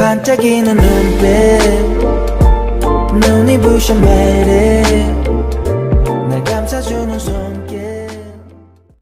반짝이는 눈빛 눈이 부셔 매일 날 감싸주는 손길.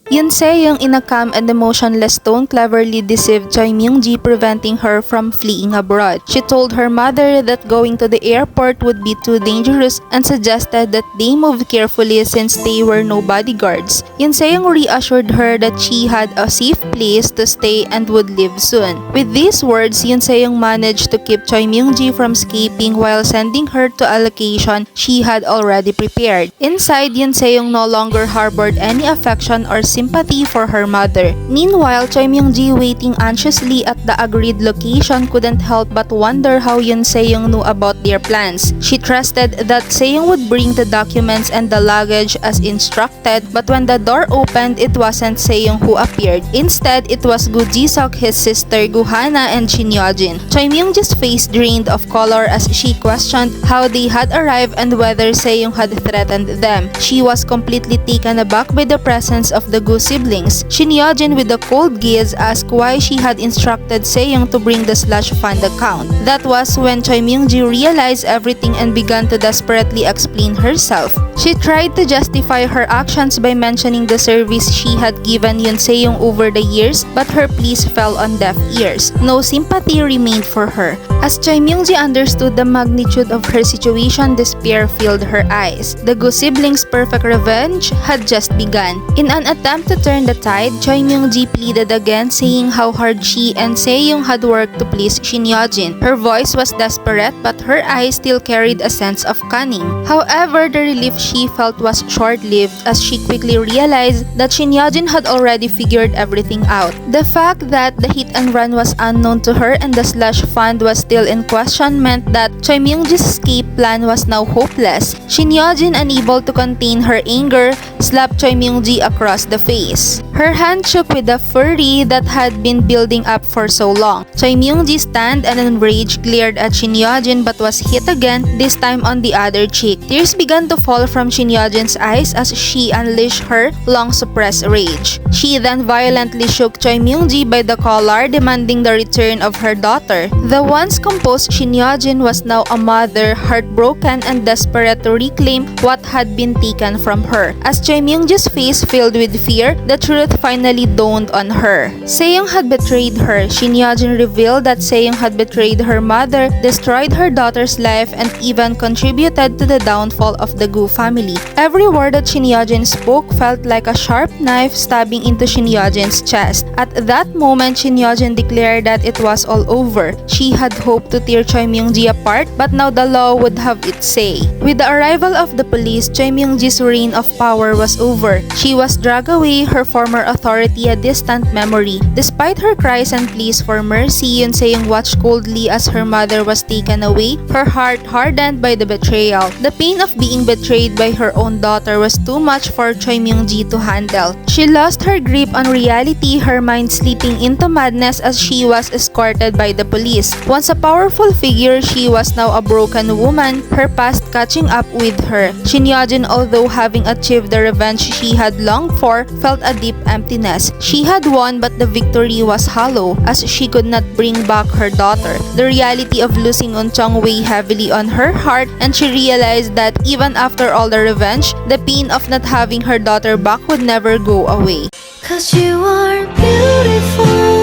Yoon Se-young, in a calm and emotionless tone, cleverly deceived Choi Myung-ji, preventing her from fleeing abroad. She told her mother that going to the airport would be too dangerous and suggested that they move carefully since they were no bodyguards. Yoon Se-young reassured her that she had a safe place to stay and would leave soon. With these words, Yoon Se-young managed to keep Choi Myung-ji from escaping while sending her to a location she had already prepared. Inside, Yoon Se-young no longer harbored any affection or sympathy for her mother. Meanwhile, Choi Myung-ji, waiting anxiously at the agreed location, couldn't help but wonder how Yoon Se-young knew about their plans. She trusted that Se-young would bring the documents and the luggage as instructed, but when the door opened, it wasn't Se-young who appeared. Instead, it was Gu Ji-seok, his sister Gu-hana, and Shin Yeo-jin. Choi Myung-ji's face drained of color as she questioned how they had arrived and whether Se-young had threatened them. She was completely taken aback by the presence of the Gu siblings. Shin Yeo-jin, with a cold gaze, asked why she had instructed Se-young to bring the slush fund account. That was when Choi Myung-ji realized everything and began to desperately explain herself. She tried to justify her actions by mentioning the service she had given Yoon Se-young over the years, but her pleas fell on deaf ears. No sympathy remained for her. As Choi Myung-ji understood the magnitude of her situation, despair filled her eyes. The Gu siblings' perfect revenge had just begun. In an attempt to turn the tide, Choi Myung-ji pleaded again, saying how hard she and Se-young had worked to please Shin Yeo-jin. Her voice was desperate, but her eyes still carried a sense of cunning. However, the relief she felt was short-lived as she quickly realized that Shin Yeo-jin had already figured everything out. The fact that the hit and run was unknown to her and the slush fund was still in question meant that Choi Myung-ji's escape plan was now hopeless. Shin Yeo-jin, unable to contain her anger, slapped Choi Myung-ji across the face. Her hand shook with the fury that had been building up for so long. Choi Myung-ji, stunned and enraged, glared at Shin Yeo-jin but was hit again, this time on the other cheek. Tears began to fall from Shin Yeo-jin's eyes as she unleashed her long-suppressed rage. She then violently shook Choi Myung-ji by the collar, demanding the return of her daughter. The once composed Shin Yeo-jin was now a mother, heartbroken and desperate to reclaim what had been taken from her. As Choi Myung-ji's face filled with fear, the truth finally dawned on her. Se-young had betrayed her. Shin Yeo-jin revealed that Se-young had betrayed her mother, destroyed her daughter's life, and even contributed to the downfall of the Gu family. Every word that Shin Yeo-jin spoke felt like a sharp knife stabbing into Shin Yeo-jin's chest. At that moment, Shin Yeo-jin declared that it was all over. She had hoped to tear Choi Myung-ji apart, but now the law would have its say. With the arrival of the police, Choi Myung-ji's reign of power was over. She was dragged away, her former authority a distant memory. Despite her cries and pleas for mercy, Yoon Se-young watched coldly as her mother was taken away, her heart hardened by the betrayal. The pain of being betrayed by her own daughter was too much for Choi Myung-ji to handle. She lost her grip on reality, her mind slipping into madness as she was escorted by the police. Once a powerful figure, she was now a broken woman, her past catching up with her. Shin Yeo-jin, although having achieved the revenge she had longed for, felt a deep emptiness. She had won, but the victory was hollow as she could not bring back her daughter. The reality of losing Eun-chong weighed heavily on her heart, and she realized that even after all the revenge, the pain of not having her daughter back would never go away. 'Cause you are beautiful.